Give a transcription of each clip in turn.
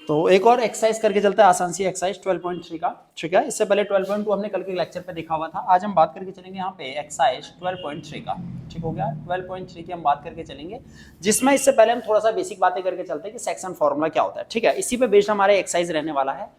तो एक और एक्सरसाइज करके चलते हैं, आसान सी एक्सरसाइज 12.3 का। ठीक है, इससे पहले 12.2 हमने कल के लेक्चर पे देखा हुआ था। आज हम बात करके चलेंगे यहाँ पे एक्सरसाइज 12.3 का। ठीक हो गया, 12.3 की हम बात करके चलेंगे, जिसमें इससे पहले हम थोड़ा सा बेसिक बातें करके चलते हैं कि सेक्शन फॉर्मूला क्या होता है। ठीक है, इसी पे बेस्ड हमारे एक्सरसाइज रहने वाला है।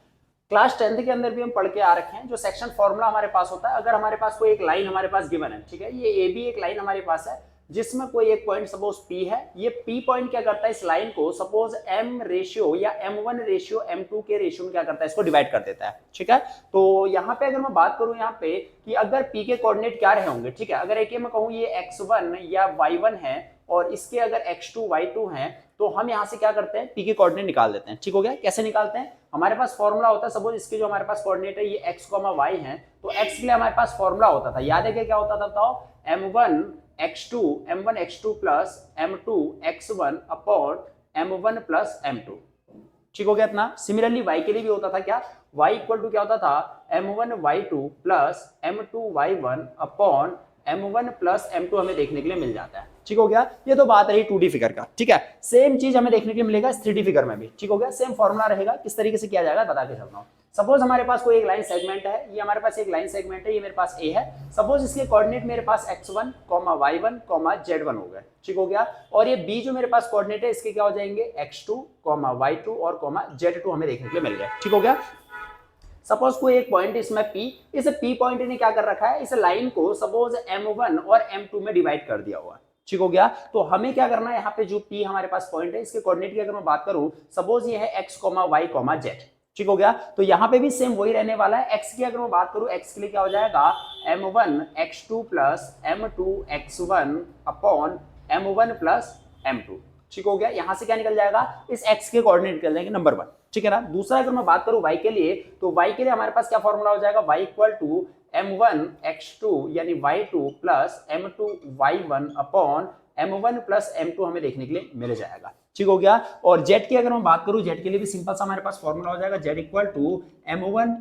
क्लास 10th के अंदर भी हम पढ़ के आ रखे हैं जो सेक्शन फॉर्मूला हमारे पास होता है। अगर हमारे पास कोई एक लाइन हमारे पास गिवन है, ठीक है, ये ए बी एक लाइन हमारे पास है जिसमें कोई एक पॉइंट सपोज P है। ये P पॉइंट क्या करता है, इस लाइन को सपोज M रेशियो या M1 रेशियो M2 के रेशियो में क्या करता है, इसको डिवाइड कर देता है। ठीक है, तो यहाँ पे अगर मैं बात करूं यहाँ पे कि अगर P के कोऑर्डिनेट क्या रहे होंगे, ठीक है, अगर एक मैं कहूँ ये x1 या y1 है और इसके अगर x2 y2 हैं, तो हम यहाँ से क्या करते हैं, P के कोऑर्डिनेट निकाल देते हैं। ठीक हो गया, कैसे निकालते हैं, हमारे पास फॉर्मूला होता है, सपोज इसके जो हमारे पास कोऑर्डिनेट है ये x, y है, तो x के लिए हमारे पास फॉर्मूला होता था, याद है क्या होता था बताओ, m1 x2 plus m2 x1 upon m1 plus m2। ठीक हो गया इतना। सिमिलरली y के लिए भी होता था क्या, y इक्वल टू क्या होता था, m1 y2 plus m2 y1 upon m1 plus m2 हमें देखने के लिए मिल जाता है। ठीक हो गया, ये तो बात रही 2D फिगर का। ठीक है, सेम चीज हमें देखने के लिए मिलेगा 3D फिगर में भी। ठीक हो गया, सेम फॉर्मूला रहेगा, किस तरीके से किया जाएगा बता के चलता हूँ। सपोज हमारे पास कोई एक लाइन सेगमेंट है, ये हमारे पास एक लाइन सेगमेंट है, ये मेरे पास ए है। सपोज इसके कोऑर्डिनेट मेरे पास x1, y1, z1 हो गए। ठीक हो गया, और ये b जो मेरे पास कोऑर्डिनेट है इसके क्या हो जाएंगे, x2, y2 और z2 हमें देखने के लिए मिल गए। ठीक हो गया, सपोज कोई एक पॉइंट इसमें P, इस P पॉइंट ने क्या कर रखा है, इस लाइन को सपोज M1 और M2 में डिवाइड कर दिया हुआ। ठीक हो गया, तो हमें क्या करना है, यहाँ पे जो P हमारे पास पॉइंट है इसके कोऑर्डिनेट की अगर मैं बात करूं, सपोज ये है x, y, z। ठीक हो गया, तो यहाँ पे भी सेम वही रहने वाला है। x की अगर मैं बात करूं, x के लिए क्या हो जाएगा, m1 x2 plus m2 x1 upon m1 plus m2। ठीक हो गया, यहां से क्या निकल जाएगा, इस x के कोऑर्डिनेट निकल जाएंगे नंबर 1। ठीक है ना। दूसरा अगर मैं बात करूं y के लिए, तो y के लिए हमारे पास क्या फॉर्मूला हो जाएगा, y equal to m1 x2 यानी y2 plus m2 y1 upon m1 plus m2 हमें देखने के लिए मिल जाएगा। ठीक हो गया, और z की अगर मैं बात करूं, z के लिए भी सिंपल सा हमारे पास फॉर्मूला हो जाएगा, z equal to m1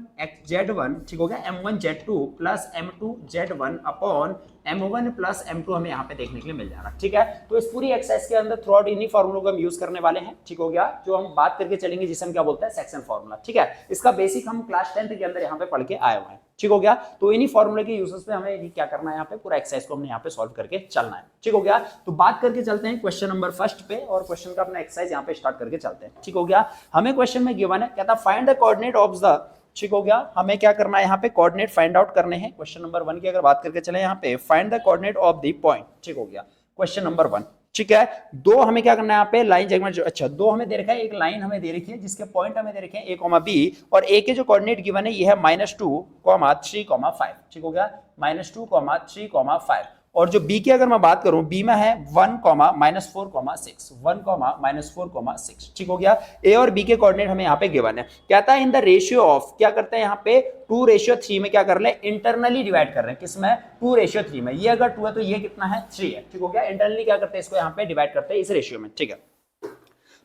z1, ठीक हो गया, m1 z2 plus m2 z1 upon m1 plus m2 हमें यहाँ पे देखने के लिए मिल जाएगा। ठीक है, तो इस पूरी एक्सरसाइज के अंदर थ्रू आउट इन्हीं फॉर्मुलों को हम यूज करने वाले हैं। ठीक हो गया, जो हम बात करके चलेंगे जिसे हम क्या बोलते हैं, सेक्शन फॉर्मूला। ठीक है, इसका बेसिक हम क्लास 10th के अंदर यहाँ पे पढ़ के आए हुए हैं। ठीक हो गया, तो इन्हीं फॉर्मूले के यूजेस पे हमें क्या करना है, यहाँ पे पूरा एक्सरसाइज को हमने यहाँ पे सॉल्व करके चलना है। ठीक हो गया, तो बात करके चलते हैं क्वेश्चन नंबर फर्स्ट पे, और क्वेश्चन का अपना एक्सरसाइज यहाँ पे स्टार्ट करके चलते हैं। ठीक हो गया, हमें क्वेश्चन में गिवन है, कहता find the coordinate of the, ठीक हो गया, हमें क्या करना है यहाँ पे, कोऑर्डिनेट फाइंड आउट करने हैं। क्वेश्चन नंबर 1 की अगर बात करके चले यहाँ पे, find the coordinate of the point. ठीक हो गया, क्वेश्चन नंबर 1। ठीक है, दो हमें क्या करना है यहाँ पे, लाइन सेगमेंट, अच्छा दो हमें दे रखा है, एक लाइन हमें दे रखी है जिसके पॉइंट हमें दे रखे हैं a, b, और a के जो कोऑर्डिनेट गिवन है ये है -2, 3, 5। ठीक हो गया, -2, 3, 5, और जो b की अगर मैं बात करूं, b में है 1, -4, 6, 1, -4, 6। ठीक हो गया, a और b के कोऑर्डिनेट हमें यहाँ पे गिवन है। कहता है इन द रेशियो ऑफ, क्या करते हैं यहाँ पे 2:3 में क्या कर रहे हैं, इंटरनली डिवाइड कर रहे हैं, किसमें, 2:3 में। ये अगर 2 है तो ये कितना है, 3 है। ठीक हो गया, इंटरनली क्या करते हैं, इसको यहाँ पे डिवाइड करते हैं इस रेशियो में। ठीक है,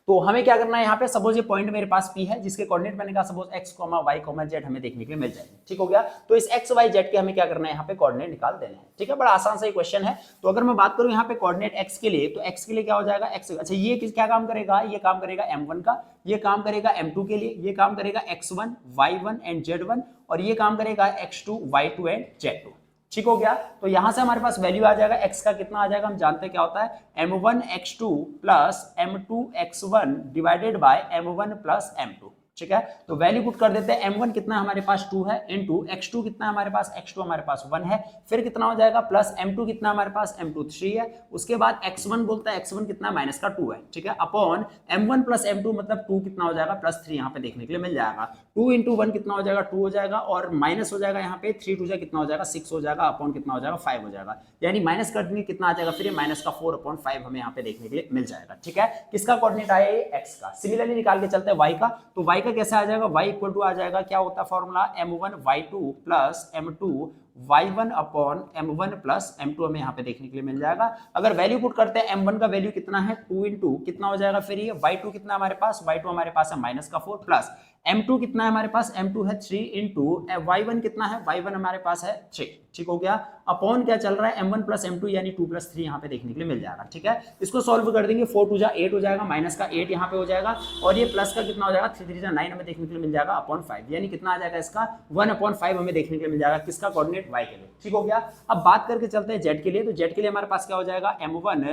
तो हमें क्या करना है यहाँ पे, सपोज ये पॉइंट मेरे पास P है जिसके कोऑर्डिनेट मैंने कहा सपोज x, y, z हमें देखने के लिए मिल जाएंगे। ठीक हो गया, तो इस x, y, z के हमें क्या करना है, यहाँ पे कोऑर्डिनेट निकाल देने हैं। ठीक है, बड़ा आसान सा ये क्वेश्चन है। तो अगर मैं बात करूं यहाँ पे कोऑर्डिनेट x के लिए, तो x के लिए क्या हो जाएगा, x, अच्छा ये क्या काम करेगा, ये काम करेगा m1 का, ये काम करेगा m2 के लिए, ये काम करेगा x1, y1 एंड z1, और ये काम करेगा x2, y2 एंड z2। ठीक हो गया, तो यहां से हमारे पास वैल्यू आ जाएगा, x का कितना आ जाएगा, हम जानते हैं क्या होता है, m1 x2 plus m2 x1 divided by m1 plus m2। ठीक है, तो वैल्यू पुट कर देते हैं, m1 कितना हमारे पास 2 है, इनटू x2 कितना हमारे पास, x2 हमारे पास 1 है, फिर कितना हो जाएगा, प्लस m2 कितना हमारे पास, m2 3 है, उसके बाद x1 बोलता है, x1 कितना माइनस का 2 है। ठीक है, अपॉन m1 प्लस m2 मतलब 2 कितना हो जाएगा, प्लस 3 यहाँ पे देखने के लिए मिल जाएगा। 2 इंटू 1 कितना हो जाएगा, 2 हो जाएगा, और माइनस हो जाएगा यहाँ पे 3 2 कितना हो जाएगा, 6 हो जाएगा, अपॉन कितना हो जाएगा, 5 हो जाएगा, यानी माइनस करने कितना आ जाएगा, फिर माइनस का 4/5 हमें यहाँ पे देखने के लिए मिल जाएगा। ठीक है, किसका कोऑर्डिनेट आया, x का। सिमिलरली निकाल के चलते हैं y का, तो y का कैसे आ जाएगा, y इक्वल टू आ जाएगा, क्या होता है formula, m1 y2 plus m2 y1 upon m1 plus m2 हमें यहाँ पे देखने के लिए मिल जाएगा। अगर वैल्यू पुट करते हैं, m1 का वैल्यू कितना है, 2 इंटू कितना हो जाएगा, फिर ये y2 कितना हमारे पास, y2 हमारे पास है -4 प्लस m2 कितना है हमारे पास, m2 है 3 इंटू y1 कितना है, y1 हमारे पास है 3, ठीक हो गया, अपॉन क्या चल रहा है m1 प्लस m2 यानी 2 प्लस 3 यहाँ पे देखने के लिए मिल जाएगा, ठीक है। इसको सॉल्व कर देंगे, 4 2 जा 8 हो जाएगा, माइनस का 8 यहाँ पे हो जाएगा, और ये प्लस का कितना हो जाएगा 3 3 जा 9 हमें देखने के लिए मिल जाएगा अपॉन 5, यानी कितना आ जाएगा इसका 1/5 हमें देखने के लिए मिल जाएगा, किसका कोऑर्डिनेट y के लिए, ठीक हो गया। अब बात करके चलते हैं z के लिए, तो z के लिए हमारे पास क्या हो जाएगा m1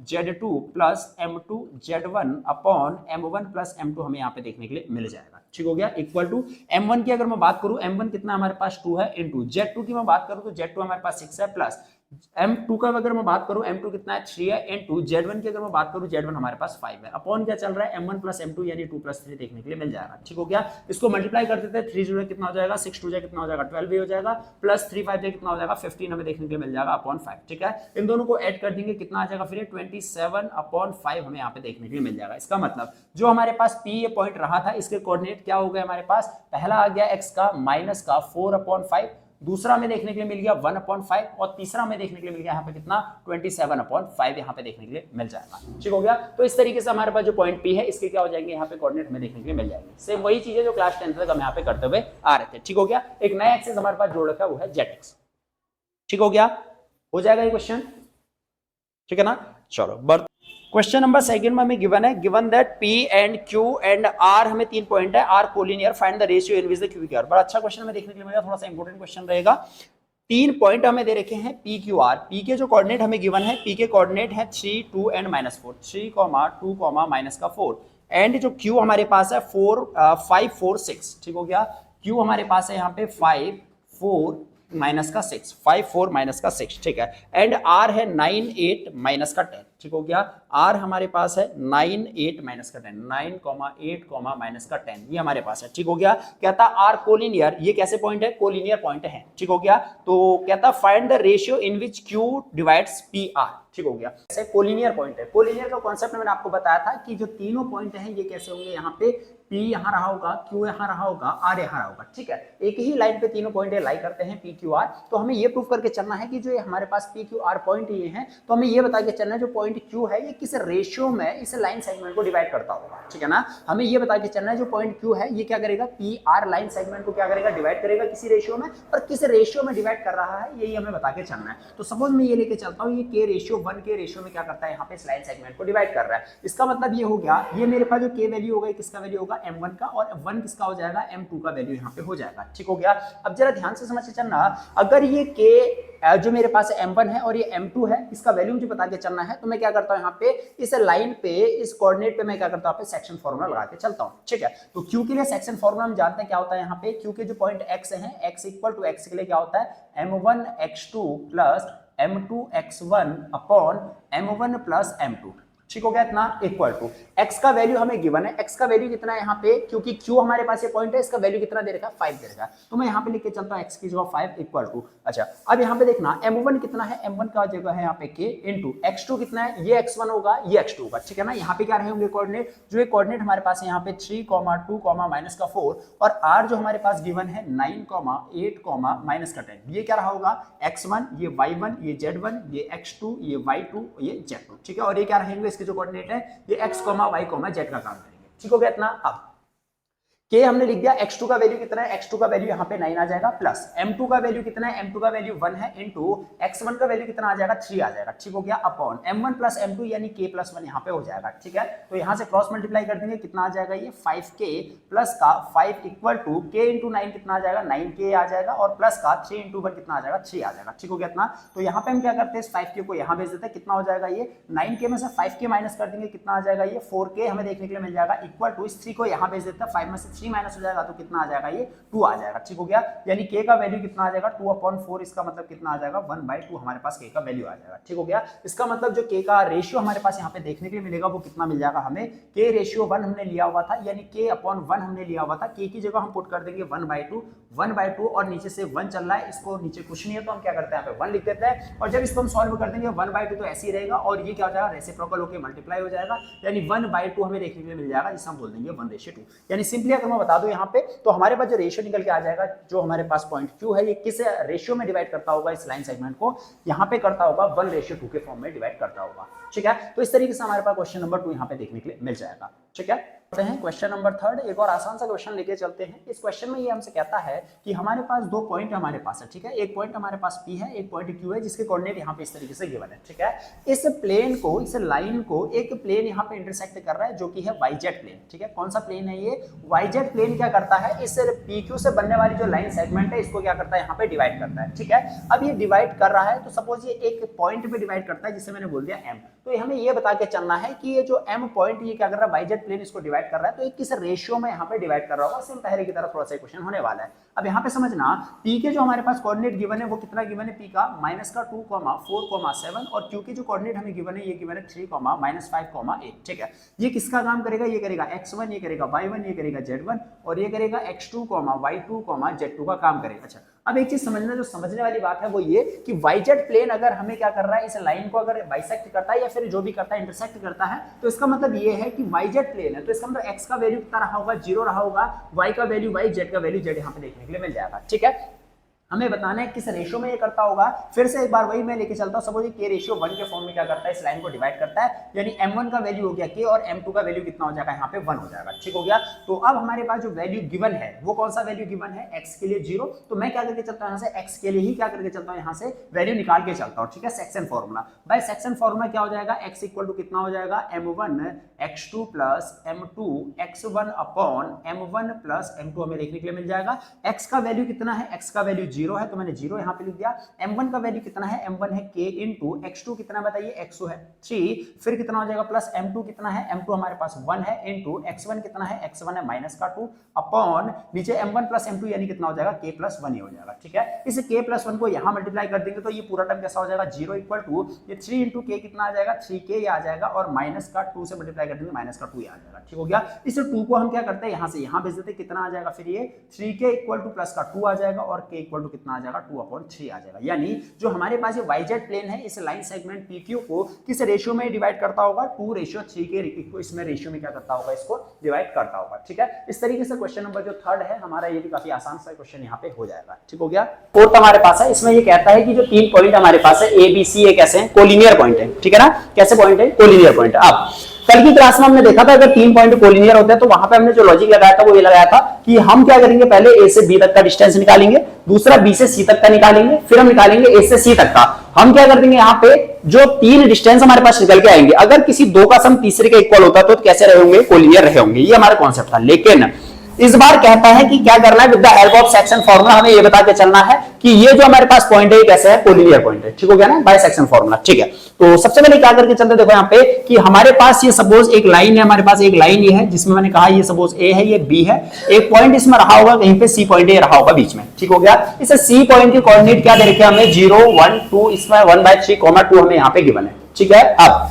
z2 plus m2 z1 upon m1 plus m2 हमें यहाँ पे देखने के लिए मिल जाएगा, ठीक हो गया, इक्वल टू m1 की अगर मैं बात करूं, m1 कितना हमारे पास 2 है, इंटू z2 की मैं बात करूं तो z2 हमारे पास 6 है, प्लस m2 का अगर मैं बात करूं m2 कितना है 3 है, इंटू z1 की अगर मैं बात करूं z1 हमारे पास 5 है, अपॉन क्या चल रहा है m1 प्लस m2 यानी 2 प्लस 3 देखने के लिए मिल जाएगा, ठीक हो गया। इसको मल्टीप्लाई कर देते हैं, 3 0 कितना हो जाएगा, 6 2 कितना हो जाएगा 12 भी हो जाएगा, प्लस 3 5 कितना हो जाएगा 15 हमें देखने के लिए मिल जाएगा अपॉन 5, ठीक है। इन दोनों को ऐड कर देंगे, कितना आ जाएगा फिर 27/5 हमें यहाँ पे देखने के लिए मिल जाएगा। इसका मतलब जो हमारे पास p ये पॉइंट रहा था, इसके कोऑर्डिनेट क्या हो गए हमारे पास, पहला आ गया x का माइनस का 4/5, दूसरा में देखने के लिए मिल गया 1/5, और तीसरा में देखने के लिए मिल गया यहाँ पे कितना 27/5 यहाँ पे देखने के लिए मिल जाएगा, ठीक हो गया। तो इस तरीके से हमारे पास जो पॉइंट P है इसके क्या हो जाएंगे यहाँ पे कोऑर्डिनेट हमें देखने के लिए मिल जाएंगे। सेम वही चीजें जो क्लास 10 तक हम यहाँ पे करते हुए आ रहे थे, ठीक हो गया। एक नया एक्सेस हमारे पास जोड़ रखा है, वो है जेट, ठीक हो गया, हो जाएगा ये क्वेश्चन, ठीक है ना। चलो क्वेश्चन नंबर सेकंड में हमें गिवन है, given that P and Q and R, हमें 3 पॉइंट है, R collinear, find the ratio in which the Q R। बड़ा अच्छा क्वेश्चन हमें देखने के लिए मिलेगा, थोड़ा सा इंपॉर्टेंट क्वेश्चन रहेगा। 3 पॉइंट हमें दे रखे हैं P Q R, P के जो कोऑर्डिनेट हमें गिवन है, P के कोऑर्डिनेट है 3 2 एंड -4, 3, 2, माइनस का 4, एंड जो Q हमारे पास है 5 4 6, ठीक हो गया। Q हमारे पास है यहाँ पे 5 4 माइनस का 6, 5 4 माइनस का 6, ठीक है। एंड R है 9 8 माइनस का 10, ठीक हो गया। R हमारे पास है 9 8 माइनस का 10, 9, 8, माइनस का 10, ये हमारे पास है, ठीक हो गया। कहता R कोलिनियर, ये कैसे पॉइंट है, कोलिनियर पॉइंट है, ठीक हो गया। तो कहता find the ratio in which Q divides PR, ठीक हो गया। ऐसे कोलिनियर पॉइंट है, कोलिनियर का कॉन्सेप्ट मैंने आपको बताया था कि जो तीनों पॉइंट हैं ये कैसे होंगे, यहाँ पे P यहाँ रहा होगा, Q यहाँ रहा होगा, R यहाँ रहा होगा, ठीक है। एक ही लाइन पे तीनों पॉइंट लाई करते हैं P Q R, तो हमें ये प्रूव करके चलना है कि जो हमारे पास P Q R पॉइंट ये हैं, तो हमें ये बता के चलना है जो पॉइंट Q है ये किस रेशियो में इस लाइन सेगमेंट को डिवाइड करता होगा, ठीक है ना। हमें ये बता के चलना है जो पॉइंट Q है ये क्या करेगा, P R लाइन सेगमेंट को क्या करेगा, डिवाइड करेगा किसी रेशियो में, और किस रेशियो में डिवाइड कर रहा है यही हमें बता के चलना है। तो सपोज मैं ये लेके चलता हूँ, ये K रेशियो 1 के रेशियो में क्या करता है, यहाँ पे इस लाइन सेगमेंट को डिवाइड कर रहा है। इसका मतलब ये हो गया, ये मेरे पास जो K वैल्यू होगा किसका वैल्यू होगा, M1 का, और 1 किसका हो जाएगा, M2 का वैल्यू यहाँ पे हो जाएगा, ठीक हो गया। अब जरा ध्यान से समझ के चलना, अगर ये K जो मेरे पास M1 है और ये M2 है, इसका वैल्यू मुझे बता के चलना है, तो मैं क्या करता हूँ यहाँ पे इस लाइन पे इस कोऑर्डिनेट पे मैं क्या करता हूँ, सेक्शन फॉर्मूला लगा के चलता हूँ, ठीक है। तो Q के लिए सेक्शन फॉर्मूला हम जानते हैं क्या होता है, यहाँ पे Q के जो पॉइंट X है, X इक्वल टू X के लिए क्या होता है, M1 X2 plus M2 X1 upon M1 plus M2, ठीक हो गया, इतना इक्वल टू x का वैल्यू हमें गिवन है, x का वैल्यू कितना है यहाँ पे, क्योंकि q हमारे पास ये पॉइंट है, इसका वैल्यू कितना दे रखा है, 5 दे रखा है, तो मैं यहाँ पे लिख के चलता हूँ x की जगह 5 इक्वल टू, अच्छा अब यहाँ पे देखना m1 कितना है, m1 का जगह है यहाँ पे k इंटू x2 कितना है, ये x1 होगा ये x2 होगा, ठीक है ना। यहाँ पे क्या रहे होंगे कोऑर्डिनेट, जो ये कोऑर्डिनेट हमारे पास है यहाँ पे 3, 2, माइनस का 4, और r जो हमारे पास गिवन है 9, 8, माइनस का 10, ये क्या रहा होगा, x1, ये y1, ये z1, ये x2, ये y2, ये z2, ठीक है। और ये क्या रहेंगे इसके जो कोऑर्डिनेट है, ये x, y, z का काम करेंगे, ठीक हो गया इतना। अब K हमने लिख दिया, x2 का वैल्यू कितना है, x2 का वैल्यू यहाँ पे 9 आ जाएगा, प्लस m2 का वैल्यू कितना है, m2 का वैल्यू 1 है, इंटू x1 का वैल्यू कितना आ जाएगा, 3 आ जाएगा, ठीक हो गया, अपॉन m1 प्लस m2 यानी k प्लस 1 यहाँ पे हो जाएगा, ठीक है। तो यहाँ से क्रॉस मल्टीप्लाई कर देंगे, कितना आ जाएगा, ये 5k प्लस का 5 इक्वल टू k इंटू 9 कितना आ जाएगा, 9k आ जाएगा, और प्लस का 3 इंटू 1 कितना आ जाएगा, 3 आ जाएगा, ठीक हो गया इतना। तो यहाँ पे हम क्या करते हैं, इस 5k को यहाँ भेज देते हैं, कितना हो जाएगा, ये 9k में से 5k माइनस कर देंगे, कितना आ जाएगा, ये 4k हमें देखने के लिए मिल जाएगा, इक्वल टू इस 3 को यहाँ भेज देते हैं, 5 में से 3 माइनस हो जाएगा तो कितना आ जाएगा, ये 2 आ जाएगा, ठीक हो गया। यानी k का वैल्यू कितना आ जाएगा, 2/4, इसका मतलब कितना आ जाएगा, 1/2 हमारे पास k का वैल्यू आ जाएगा, ठीक हो गया। इसका मतलब जो k का रेशियो हमारे पास यहाँ पे देखने के लिए मिलेगा वो कितना मिल जाएगा हमें, k रेशियो 1 हमने लिया हुआ था, यानी k/1 हमने लिया हुआ था, k की जगह हम पुट कर देंगे 1/2, और नीचे से 1 चल रहा है, इसको नीचे कुछ नहीं है तो हम क्या करते हैं, यहाँ पे 1 लिख देते हैं, और जब इसको हम सॉल्व कर देंगे 1/2 तो ऐसे ही रहेगा, और ये क्या हो जाएगा, रेसिप्रोकल होकर मल्टीप्लाई हो जाएगा, यानी 1/2 हमें देखने के लिए मिल जाएगा, जिसे हम बोल देंगे 1:2। यानी सिंपली अगर मैं बता दूं यहाँ पे, तो हमारे पास जो रेशियो निकल के आ जाएगा, जो हमारे पास पॉइंट Q है, ये किस रेशियो में डिवाइड करता होगा, इस लाइन सेगमेंट को यहाँ पे करता होगा 1:2 के फॉर्म में डिवाइड करता होगा, ठीक है। तो इस तरीके से हमारे पास क्वेश्चन नंबर 2 यहाँ पे देखने के लिए मिल जाएगा। ठीक है। क्वेश्चन नंबर 3, एक और आसान सा क्वेश्चन लेके चलते हैं। इस क्वेश्चन में ये हमसे कहता है कि हमारे पास दो पॉइंट हमारे पास है, ठीक है। एक पॉइंट हमारे पास P है, एक पॉइंट Q है, जिसके कोऑर्डिनेट यहाँ पे इस तरीके से गिवन है, ठीक है। इस प्लेन को, इस लाइन को एक प्लेन यहाँ पे इंटरसेक्ट कर रहा है जो कि है YZ प्लेन, ठीक है। कौन सा प्लेन है ये? YZ प्लेन क्या करता है, इस PQ से बनने वाली जो लाइन सेगमेंट है इसको क्या करता है, यहाँ पे डिवाइड करता है, ठीक है। अब ये डिवाइड कर रहा है तो सपोज ये एक पॉइंट पे डिवाइड करता है जिसे मैंने बोल दिया M। तो हमें ये बता के चलना है कि ये जो M पॉइंट ये क्या कर रहा है, YZ प्लेन इसको डिवाइड कर रहा है, तो एक किस रेशियो में यहाँ पे डिवाइड कर रहा होगा। सेम पहले की तरह थोड़ा सा क्वेश्चन होने वाला है। अब यहाँ पे समझना, P के जो हमारे पास कोऑर्डिनेट गिवन है वो कितना गिवन है, P का -2, 4, 7, और Q के जो कोऑर्डिनेट हमें गिवन है ये गिवन है 3, -5, 8, ठीक है। ये किसका काम करेगा, ये करेगा x1, ये करेगा y1, ये करेगा z1, और ये करेगा x2, y2, z2 का काम करेगा। अच्छा, अब एक चीज समझना, जो समझने वाली बात है वो ये कि YZ प्लेन अगर हमें क्या कर रहा है, इस लाइन को अगर बाइसेक्ट करता है या फिर जो भी करता है इंटरसेक्ट करता है, तो इसका मतलब ये है कि YZ प्लेन है, तो इसका मतलब x का वैल्यू कितना रहा होगा, 0 रहा होगा, y का वैल्यू y, z का वैल्यू z यहाँ पे देखने के लिए मिल जाएगा, ठीक है। हमें बताना है किस रेशियो में ये करता होगा। फिर से एक बार वही मैं लेके चलता हूं। सपोज ये k रेशियो 1 के फॉर्म में क्या करता है, इस लाइन को डिवाइड करता है, यानी m1 का वैल्यू हो गया k और m2 का वैल्यू कितना हो जाएगा, यहाँ पे 1 हो जाएगा, ठीक हो गया। तो अब हमारे पास जो वैल्यू गिवन है वो कौन सा वैल्यू गिवन है, x के लिए 0। तो मैं क्या करके चलता हूँ, यहाँ से x के लिए ही क्या करके चलता हूँ, यहाँ से वैल्यू निकाल के चलता हूँ, ठीक है। Section formula, by section formula क्या हो जाएगा, x इक्वल टू कितना हो जाएगा, m1 x2 plus m2 x1 upon m1 plus m2 हमें देखने के लिए मिल जाएगा। x का वैल्यू कितना है, x का वैल्यू 0 है, तो मैंने 0 यहाँ पे लिख दिया। m1 का वैल्यू कितना है, m1 है k इंटू x2 कितना बताइए, x2 है 3, फिर कितना हो जाएगा प्लस m2 कितना है, m2 हमारे पास 1 है, इंटू x1 कितना है, x1 है -2 अपॉन नीचे m1 प्लस m2 यानी कितना हो जाएगा, k प्लस 1 ही हो जाएगा, ठीक है। इस k प्लस 1 को यहाँ मल्टीप्लाई कर देंगे तो ये पूरा टर्म कैसा हो जाएगा, 0 इक्वल टू ये 3 इंटू k कितना आ जाएगा, 3k ये आ जाएगा, और -2 से मल्टीप्लाई कर देंगे -2 आ जाएगा, ठीक हो गया। इस 2 को हम क्या करते हैं, यहाँ से यहाँ भेज देते, कितना आ जाएगा, फिर ये 3k इक्वल टू प्लस का 2 आ जाएगा, और k इक्वल टू कितना आ जाएगा, 2/3 आ जाएगा। यानी जो हमारे पास ये YZ प्लेन है, इस लाइन सेगमेंट PQ को किस रेशियो में डिवाइड करता होगा, 2:3 के इसमें रेशियो में क्या करता होगा, इसको डिवाइड करता होगा, ठीक है। इस तरीके से क्वेश्चन नंबर जो 3 है हमारा, ये भी काफी आसान सा क्वेश्चन यहाँ पे हो जाएगा, ठीक हो गया। 4th हमारे पास है, इसमें ये कहता है कि जो 3 पॉइंट हमारे पास है ABC, ये कैसे हैं, कोलिनियर पॉइंट है, ठीक है ना। कैसे पॉइंट है, कोलिनियर पॉइंट। अब कल की क्लास में हमने देखा था अगर 3 पॉइंट कोलिनियर होते हैं तो वहां पे हमने जो लॉजिक लगाया था वो ये लगाया था कि हम क्या करेंगे, पहले A से B तक का डिस्टेंस निकालेंगे, दूसरा B से C तक का निकालेंगे, फिर हम निकालेंगे A से C तक का। हम क्या कर देंगे, यहाँ पे जो 3 डिस्टेंस हमारे पास निकल के आएंगे, अगर किसी 2 का सम तीसरे के इक्वल होता तो कैसे रहे होंगे, कोलिनियर रहे होंगे। ये हमारा कॉन्सेप्ट था। लेकिन इस बार कहता है कि क्या करना है, with the help of section formula हमें ये बता के चलना है कि ये जो हमारे पास पॉइंट है ये कैसे है, कोलिनियर पॉइंट है, ठीक हो गया ना, बाय सेक्शन फार्मूला, ठीक है। तो सबसे पहले क्या करके चलते, देखो यहाँ पे कि हमारे पास ये सपोज एक लाइन है, हमारे पास एक लाइन ये है जिसमें मैंने कहा ये सपोज A है, ये B है, एक पॉइंट इसमें रहा होगा कहीं पे, C पॉइंट ये रहा होगा बीच में, ठीक हो गया। इसे C पॉइंट के कोऑर्डिनेट क्या दे रखे हमें, 0, 1, 2, इसमें 1/3, 2 हमें यहाँ पे गिवन है, ठीक है। अब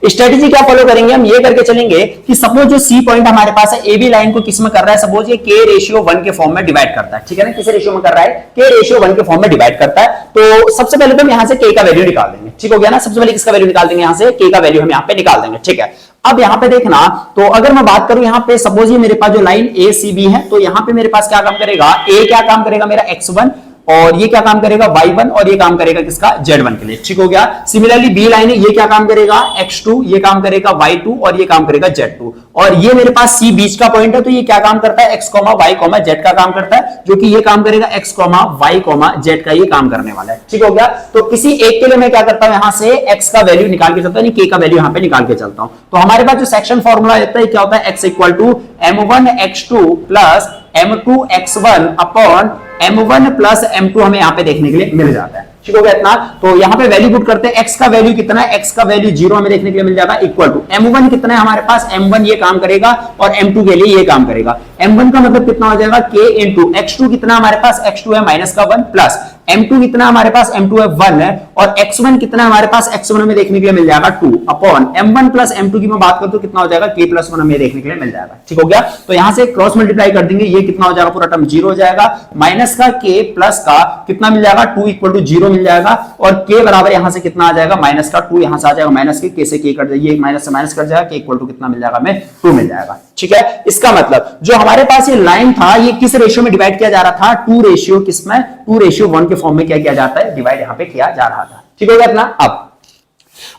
स्ट्रेटेजी क्या फॉलो करेंगे, हम ये करके चलेंगे कि सपोज जो सी पॉइंट हमारे पास है, ए बी लाइन को किस में कर रहा है, सपोज ये k रेशियो 1 के फॉर्म में डिवाइड करता है, ठीक है ना। किस रेशियो में कर रहा है, k रेशियो 1 के फॉर्म में डिवाइड करता है। तो सबसे पहले तो हम यहां से k का वैल्यू निकाल देंगे, ठीक हो गया ना। सबसे पहले किसका वैल्यू निकाल देंगे, यहां से k का वैल्यू हम यहां पे निकाल देंगे, ठीक है। अब यहां पे देखना, तो अगर मैं बात करूं यहां पे सपोज ये मेरे पास जो लाइन ए सी बी है, तो यहां पे मेरे पास क्या काम करेगा, ए क्या काम करेगा मेरा x1, और ये क्या काम करेगा y1, और ये काम करेगा किसका, z1 के लिए, ठीक हो गया। सिमिलरली बी लाइन है, ये क्या काम करेगा x2, ये काम करेगा y2, और ये काम करेगा z2, और ये मेरे पास c बीच का पॉइंट है, तो ये क्या काम करता है, x, y, z का काम करता है, जो कि ये काम करेगा x, y, z का ये काम करने वाला है, ठीक हो गया। तो किसी एक के लिए मैं क्या करता हूं, यहां से x का वैल्यू निकाल के चलता हूं, k का वैल्यू यहां पे निकाल के चलता हूं। तो हमारे पास जो सेक्शन फॉर्मूला होता है क्या होता है, x equal to m1 x2 plus m2 x1 upon m1 plus m2 हमें यहाँ पे देखने के लिए मिल जाता है, ठीक हो गया इतना। तो यहाँ पे वैल्यू पुट करते हैं, x का वैल्यू कितना है, x का वैल्यू 0 हमें देखने के लिए मिल जाएगा, इक्वल टू m1 कितना है हमारे पास, m1 ये काम करेगा और m2 के लिए ये काम करेगा। m1 का मतलब कितना हो जाएगा, k इंटू x2 कितना हमारे पास, x2 है -1 प्लस m2 कितना हमारे पास, m2 है 1 है, और x1 कितना हमारे पास, x1 हमें देखने के लिए मिल जाएगा 2 अपॉन m1 प्लस m2 की मैं बात करता हूं कितना हो जाएगा, k प्लस 1 हमें देखने के लिए मिल जाएगा, ठीक हो गया। तो यहां से क्रॉस मल्टीप्लाई कर देंगे, ये कितना हो जाएगा, पूरा टर्म 0 हो जाएगा, माइनस का k प्लस का कितना मिल जाएगा, 2 इक्वल टू 0 मिल जाएगा, और k बराबर यहां से कितना आ जाएगा, माइनस का 2 यहां से आ जाएगा, माइनस के k से k कट जाएगा, ये माइनस से माइनस कट जाएगा, k इक्वल टू कितना मिल जाएगा, हमें 2 मिल जाएगा, ठीक है। इसका मतलब जो हमारे पास ये लाइन था, ये किस रेशियो में डिवाइड किया जा रहा था, 2 रेशियो किसमें, 2:1 के फॉर्म में क्या किया जाता है, डिवाइड यहां पे किया जा रहा था, ठीक हो गया इतना। अब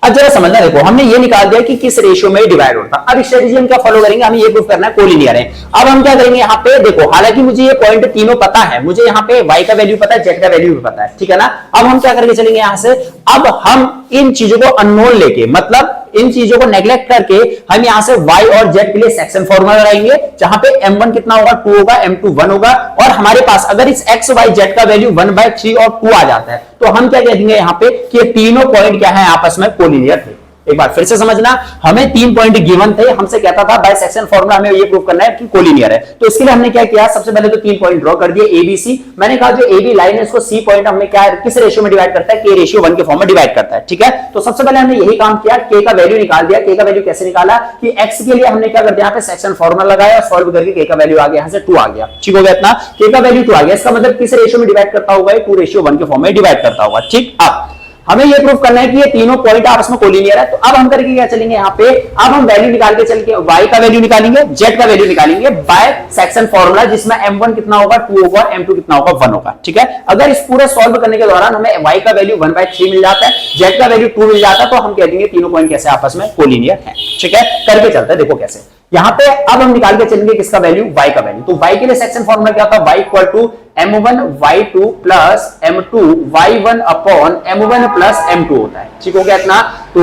अब जरा समझना, देखो हमने ये निकाल दिया कि किस रेशियो में डिवाइड होता है। अब स्ट्रेटेजी हम क्या फॉलो करेंगे, हमें ये प्रूव करना है कोलिनियर है। अब हम क्या करेंगे यहाँ पे, देखो हालांकि मुझे ये पॉइंट तीनों पता है, मुझे यहाँ पे y का वैल्यू पता है, z का वैल्यू भी पता है, ठीक है ना। अब हम क्या करके चलेंगे यहाँ से, अब हम इन चीजों को अननोन लेके, मतलब इन चीजों को नेग्लेक्ट करके हम यहां से y और z के लिए सेक्शन फॉर्मूला लगाएंगे, जहां पे m1 कितना होगा 2 होगा, m2 1 होगा, और हमारे पास अगर इस x y z का वैल्यू 1/3 और 2 आ जाता है तो हम क्या कह देंगे यहाँ पे कि ये तीनों पॉइंट क्या है, आपस में कोलिनियर थे। एक बार फिर से समझना, हमें 3 पॉइंट गिवन थे, हमसे कहता था बाय सेक्शन फॉर्मूला हमें ये प्रूव करना है कि कोलिनियर है। तो इसके लिए हमने क्या किया, सबसे पहले तो 3 पॉइंट ड्रॉ कर दिए ए बी सी। मैंने कहा जो ए बी लाइन है इसको सी पॉइंट हमने क्या किस रेशियो में डिवाइड करता है, के रेशियो 1 के फॉर्म में डिवाइड करता है, ठीक है। तो सबसे पहले हमने यही काम किया, के का वैल्यू निकाल दिया। के का वैल्यू कैसे निकाला कि x के लिए हमने क्या कर दिया, यहाँ पे सेक्शन फॉर्मूला लगाया और सॉल्व करके के का वैल्यू आ गया, यहाँ से 2 आ गया, ठीक हो गया इतना। के का वैल्यू 2 आ गया, इसका मतलब किस रेशियो में डिवाइड करता होगा, 2:1 के फॉर्म में डिवाइड करता होगा, ठीक। अब हमें ये प्रूफ करना है कि ये तीनों पॉइंट आपस में कोलिनियर है। तो अब हम करके क्या चलेंगे यहाँ पे, अब हम वैल्यू निकाल के चल के y का वैल्यू निकालेंगे, z का वैल्यू निकालेंगे बाय सेक्शन फॉर्मूला, जिसमें m1 कितना होगा 2 होगा, m2 कितना होगा 1 होगा, ठीक है। अगर इस पूरे सॉल्व करने के दौरान हमें y का वैल्यू 1/3 मिल जाता है, z का वैल्यू 2 मिल जाता है, तो हम कह देंगे तीनों पॉइंट कैसे आपस में कोलिनियर है, ठीक है। करके चलते हैं, देखो कैसे। यहाँ पे अब हम निकाल के चलेंगे किसका वैल्यू, y का वैल्यू। तो y के लिए सेक्शन फॉर्मूला क्या था, y equal to m1 y2 plus m2 y1 upon m1 plus m2 होता है, ठीक हो गया इतना। तो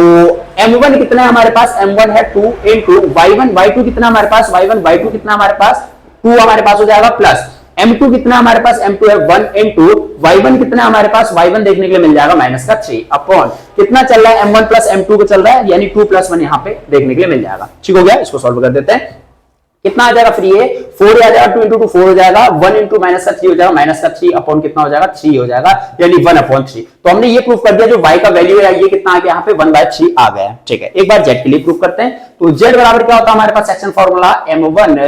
m1 कितना है हमारे पास, m1 है 2 इंटू y1 y2 कितना हमारे पास, y1 y2 कितना हमारे पास 2 हमारे पास हो जाएगा, प्लस m2 कितना हमारे पास, m2 है 1 इंटू y1 कितना हमारे पास, y1 देखने के लिए मिल जाएगा -3 अपॉन कितना चल रहा है, m1 प्लस m2 को चल रहा है, यानी 2 + 1 यहाँ पे देखने के लिए मिल जाएगा, ठीक हो गया। इसको सॉल्व कर देते हैं, कितना आ जाएगा फ्री है 4 आ जाएगा, 2 इंटू 2 4 हो जाएगा, 1 इंटू -3 हो जाएगा, -3 अपॉन कितना हो जाएगा 3 हो जाएगा, यानी 1/3। तो हमने ये प्रूफ कर दिया जो y का वैल्यू है ये कितना आ गया यहाँ पे 1/3 आ गया, ठीक है। एक बार z के लिए प्रूफ करते हैं। तो z बराबर क्या होता है हमारे पास, section formula m1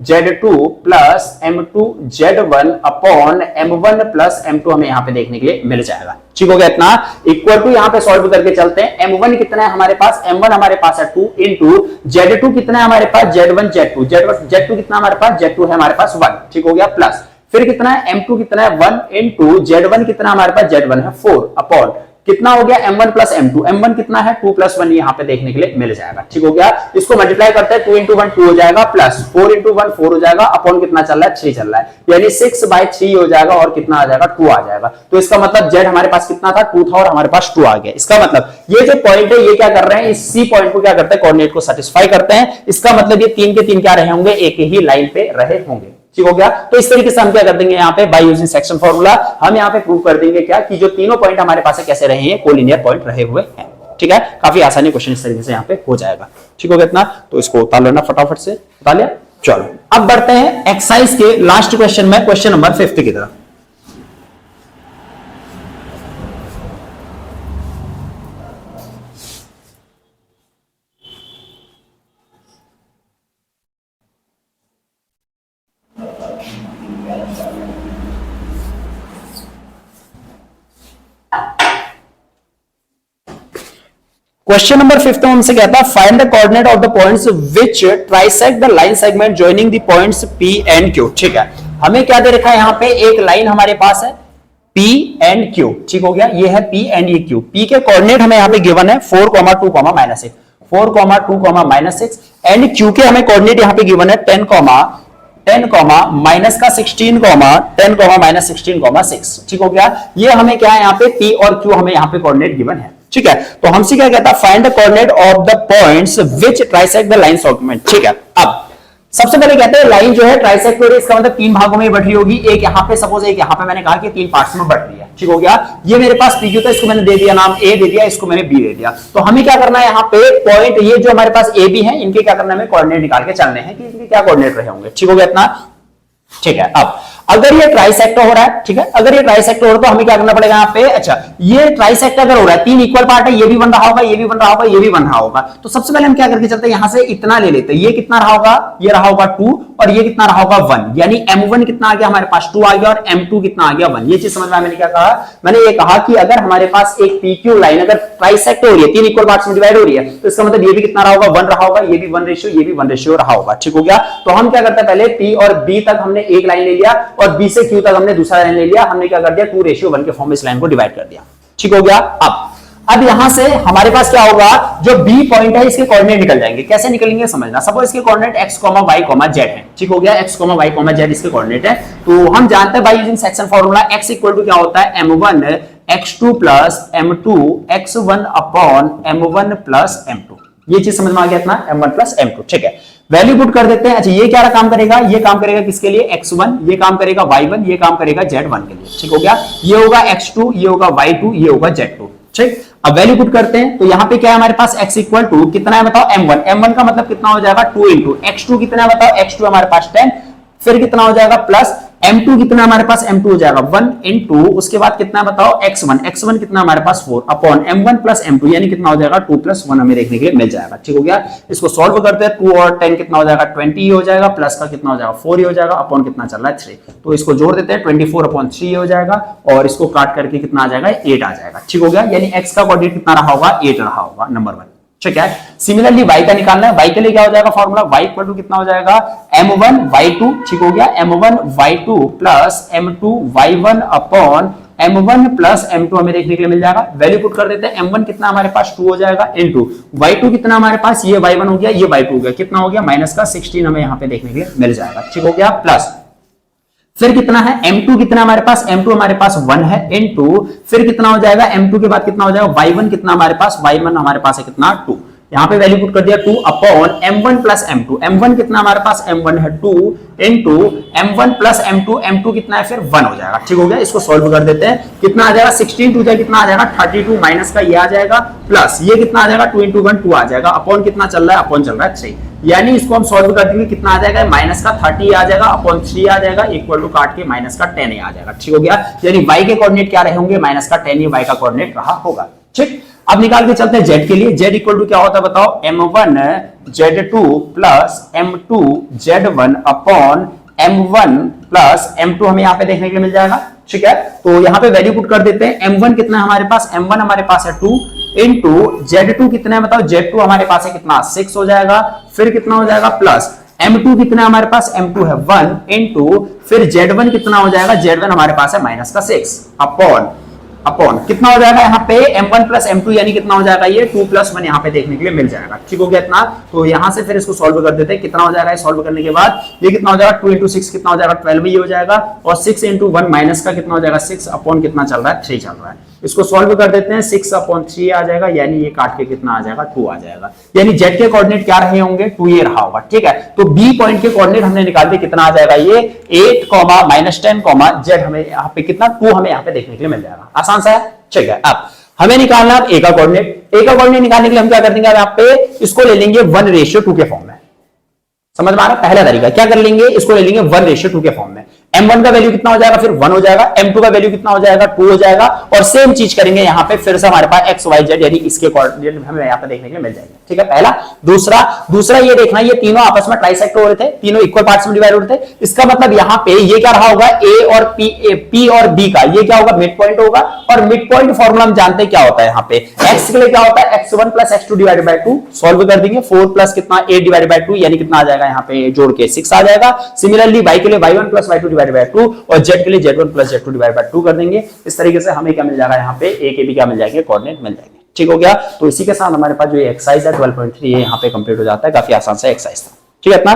z2 plus m2 z1 upon m1 plus m2 हमें यहाँ पे देखने के लिए मिल जाएगा, ठीक हो गया इतना। इक्वल टू यहाँ पे सॉल्व करके चलते हैं, m1 कितना है हमारे पास, m1 हमारे पास है 2 इंटू z2 कितना है हमारे पास, z1 z2 कितना हमारे पास, z2 है हमारे पास 1, ठीक हो गया, प्लस फिर कितना है m2 कितना है 1 इंटू z1 कितना हमारे पास, z1 है 4 अपॉन कितना हो गया m1 प्लस m2, m1 कितना है 2 + 1 यहाँ पे देखने के लिए मिल जाएगा, ठीक हो गया। इसको मल्टीप्लाई करते हैं, 2 इंटू 1 2 हो जाएगा, प्लस 4 इंटू 1 4 हो जाएगा, अपॉन कितना चल रहा है 3 चल रहा है, यानी 6/3 हो जाएगा, और कितना आ जाएगा 2 आ जाएगा। तो इसका मतलब z हमारे पास कितना था 2 था, और हमारे पास 2 आ गया। इसका मतलब ये जो पॉइंट है ये क्या कर रहे हैं, इस सी पॉइंट को क्या करते हैं, कोऑर्डिनेट को सेटिस्फाई करते हैं। इसका मतलब ये 3 के 3 क्या रहे होंगे, एक ही लाइन पे रहे होंगे, ठीक हो गया। तो इस तरीके से हम क्या कर देंगे यहाँ पे बाय यूजिंग सेक्शन फॉर्मूला, हम यहाँ पे प्रूव कर देंगे क्या कि जो तीनों पॉइंट हमारे पास है कैसे रहे हैं, कोलिनियर पॉइंट रहे हुए हैं, ठीक है। काफी आसानी क्वेश्चन इस तरीके से यहाँ पे हो जाएगा, ठीक हो गया इतना। तो इसको उतार लेना फटाफट से, उतार लिया। चलो अब बढ़ते हैं एक्सरसाइज के लास्ट क्वेश्चन में, क्वेश्चन नंबर 5 की तरफ। क्वेश्चन नंबर 5 हमसे कहता है find the coordinate of the points which trisect the line segment joining the points P and Q, ठीक है। हमें क्या दे रखा है यहाँ पे, एक लाइन हमारे पास है P एंड Q, ठीक हो गया। ये है P एंड ये Q। P के कोऑर्डिनेट हमें यहाँ पे गिवन है 4, 2, -6, 4, 2, -6, एंड Q के हमें कोऑर्डिनेट यहाँ पे गिवन है 10, माइनस का 16, 10, -16, 6, ठीक हो गया। ये हमें क्या है यहाँ पे P और Q हमें यहाँ पे कोऑर्डिनेट गिवन है, ठीक है। तो हमसे क्या कहता है find the coordinate of the points which trisect the line segment, ठीक है। अब सबसे पहले कहते हैं लाइन जो है ट्राइसेक्ट हो रही है, इसका मतलब 3 भागों में बढ़ रही होगी, एक यहाँ पे सपोज, एक यहाँ पे, मैंने कहा कि 3 पार्ट्स में बढ़ रही है, ठीक हो गया। ये मेरे पास PQ था, इसको मैंने दे दिया नाम A दे दिया, इसको मैंने B दे दिया। तो हमें क्या करना है यहाँ पे पॉइंट, ये जो हमारे पास AB है, इनके क्या करना है, हमें कोऑर्डिनेट निकाल के चलने हैं कि इनके क्या कोऑर्डिनेट रहे होंगे, ठीक हो गया इतना, ठीक है। अब अगर ये ट्राइसेक्टर हो रहा है, ठीक है, अगर ये ट्राइसेक्टर हो रहा है तो हमें क्या करना पड़ेगा यहाँ पे, अच्छा ये ट्राइसेक्टर अगर हो रहा है, 3 इक्वल पार्ट है, ये भी बन रहा होगा, ये भी बन रहा होगा, ये भी बन रहा होगा, तो सबसे पहले हम क्या करके चलते हैं, यहां से इतना ले लेते हैं, ये कितना रहा होगा, ये रहा होगा 2, और ये कितना रहा होगा 1, यानी m1 कितना आ गया हमारे पास 2 आ गया, और m2 कितना आ गया 1। ये चीज समझ में मैंने क्या कहा, मैंने ये कहा कि अगर हमारे पास एक PQ लाइन अगर ट्राइसेक्टर हो रही है, 3 इक्वल पार्ट्स में डिवाइड हो रही है, तो इसका मतलब ये भी कितना रहा होगा 1 रहा होगा, ये भी 1 ये भी 1 रहा होगा, ठीक हो गया। तो हम क्या करते हैं, पहले P और B तक हमने एक लाइन ले लिया, और B से Q तक हमने दूसरा लाइन ले लिया, हमने क्या कर दिया 2:1 के फॉर्म में इस लाइन को डिवाइड कर दिया, ठीक हो गया। अब यहां से हमारे पास क्या होगा, जो बी पॉइंट है इसके कोऑर्डिनेट निकल जाएंगे। कैसे निकलेंगे समझना। सपोज इसके कोऑर्डिनेट x, y, z है, ठीक हो गया, x, y, z इसके कोऑर्डिनेट है। तो हम जानते हैं by using section formula x equal to क्या होता है, m1 x2 plus m2 x1 upon m1 plus m2। ये चीज समझ में आ गया इतना, m1 प्लस m2, ठीक है। वैल्यू पुट कर देते हैं। अच्छा ये क्या काम करेगा, ये काम करेगा किसके लिए, x1, ये काम करेगा y1, ये काम करेगा z1 के लिए, ठीक हो गया। ये होगा x2, ये होगा y2, ये होगा z2, ठीक। अब वैल्यू पुट करते हैं तो यहाँ पे क्या है हमारे पास, x इक्वल टू कितना है बताओ, m1। m1 का मतलब कितना हो जाएगा, 2 इंटू x2 कितना है बताओ, x2 हमारे पास 10, फिर कितना हो जाएगा प्लस m2 कितना हमारे पास, m2 हो जाएगा 1 इंटू उसके बाद कितना बताओ x1 कितना हमारे पास 4 अपॉन m1 प्लस m2 यानी कितना हो जाएगा 2 प्लस 1 हमें देखने के लिए मिल जाएगा, ठीक हो गया। इसको सॉल्व करते हैं, 2 और 10 कितना हो जाएगा 20 हो जाएगा, प्लस का कितना हो जाएगा 4 हो जाएगा, अपॉन कितना चल रहा है 3। तो इसको जोड़ देते हैं, 24 अपॉन 3 हो जाएगा और इसको काट करके कितना आ जाएगा 8 आ जाएगा, ठीक हो गया। यानी x का कोऑर्डिनेट कितना रहा होगा, 8 रहा होगा, नंबर 1, ठीक है। सिमिलरली y का निकालना है, y के लिए क्या हो जाएगा फॉर्मूला, y इक्वल टू कितना हो जाएगा, m1 y2, ठीक हो गया, m1 y2 plus m2 y1 upon m1 plus m2 हमें देखने के लिए मिल जाएगा। वैल्यू पुट कर देते हैं, m1 कितना हमारे पास 2 हो जाएगा इंटू y2 कितना हमारे पास, ये y1 हो गया, ये y2 हो गया, कितना हो गया माइनस का 16 हमें यहाँ पे देखने के लिए मिल जाएगा, ठीक हो गया। प्लस फिर कितना है m2 कितना हमारे पास, m2 हमारे पास 1 है इंटू फिर कितना हो जाएगा, m2 के बाद कितना हो जाएगा y1 कितना हमारे पास, y1 हमारे पास है कितना 2, यहाँ पे वैल्यू पुट कर दिया 2 upon m1 plus m2, m1 कितना हमारे पास, m1 है 2 into m1 plus m2, m2 कितना है फिर 1 हो जाएगा, ठीक हो गया। इसको सॉल्व कर देते हैं, कितना आ जाएगा 16 टू जाए कितना आ जाएगा 32 माइनस का ये आ जाएगा, प्लस ये कितना आ जाएगा 2 इंटू 1 2 आ जाएगा, अपॉन कितना चल रहा है, अपॉन चल रहा है 3, यानी इसको हम सॉल्व कर देंगे कितना आ जाएगा, माइनस का 30 आ जाएगा अपॉन 3 आ जाएगा, इक्वल टू काट के माइनस का 10 आ जाएगा, ठीक हो गया। यानी y के कोऑर्डिनेट क्या रहे होंगे, माइनस का 10 y का कोऑर्डिनेट रहा होगा, ठीक। अब निकाल के चलते हैं z के लिए। z इक्वल टू क्या होता है बताओ, m1 z2 plus m2 z1 upon m1 plus m2 हमें यहाँ पे देखने के लिए मिल जाएगा, ठीक है। तो यहाँ पे वैल्यू पुट कर देते हैं, m1 कितना है हमारे पास, m1 हमारे पास है 2 इंटू z2 कितना है बताओ, z2 हमारे पास है कितना 6 हो जाएगा, फिर कितना हो जाएगा प्लस m2 कितना है हमारे पास, m2 है 1 इंटू फिर z1 कितना हो जाएगा, z1 हमारे पास है माइनस का 6 अपॉन कितना हो जाएगा यहाँ पे m1 प्लस m2 यानी कितना हो जाएगा ये 2 प्लस 1 यहाँ पे देखने के लिए मिल जाएगा, ठीक हो गया इतना। तो यहाँ से फिर इसको सॉल्व कर देते हैं, कितना हो जाएगा सॉल्व करने के बाद ये कितना हो जाएगा 2 इंटू 6 कितना हो जाएगा 12 ही हो जाएगा, और 6 इंटू 1 माइनस का कितना हो जाएगा 6 अपॉन कितना चल रहा है 3 चल रहा है। इसको सॉल्व कर देते हैं, 6 अपॉन 3 आ जाएगा, यानी ये काट के कितना आ जाएगा 2 आ जाएगा, यानी z के कोऑर्डिनेट क्या रहे होंगे 2 ये रहा होगा, ठीक है। तो b पॉइंट के कोऑर्डिनेट हमने निकाल दिए, कितना आ जाएगा ये 8, -10, z हमें यहाँ पे कितना 2 हमें यहाँ पे देखने के लिए मिल जाएगा। आसान सा है, ठीक है। अब हमें निकालना है a का कोऑर्डिनेट निकालने के लिए हम क्या कर देंगे, अब यहाँ पे इसको ले लेंगे 1:2 के फॉर्म में, समझ में आ रहा है। पहला तरीका क्या कर लेंगे, इसको ले लेंगे 1:2 के फॉर्म में, m1 का वैल्यू कितना हो जाएगा फिर 1 हो जाएगा, m2 का वैल्यू कितना हो जाएगा 2 हो जाएगा, और सेम चीज करेंगे यहाँ पे फिर से हमारे पास x y z यानी इसके कोऑर्डिनेट हमें यहाँ पे देखने के लिए मिल जाएंगे, ठीक है। पहला दूसरा ये देखना, ये तीनों आपस में ट्राइसेक्ट हो रहे थे, तीनों इक्वल पार्ट्स में डिवाइड हो रहे थे, इसका मतलब यहाँ पे ये क्या रहा होगा a और p और b का ये क्या होगा मिड पॉइंट होगा, और मिड पॉइंट फॉर्मूला हम जानते हैं क्या होता है, यहाँ पे x के लिए क्या होता है x1 plus x2 divided by 2, solve कर देंगे 4 प्लस कितना 8 डिवाइडेड बाय 2 यानी कितना आ जाएगा यहाँ पे जोड़ के 6 आ जाएगा। सिमिलरली y के लिए y1 plus y2 divided by 2 और z के लिए z1 plus z2 divided by 2 कर देंगे। इस तरीके से हमें क्या मिल जाएगा यहाँ पे a के भी क्या मिल जाएंगे कोऑर्डिनेट मिल जाएंगे, ठीक हो गया। तो इसी के साथ हमारे पास जो एक्सरसाइज है 12.3 ये यहाँ पे कंप्लीट हो जाता है, काफी आसान सा एक्सरसाइज था, ठीक है इतना।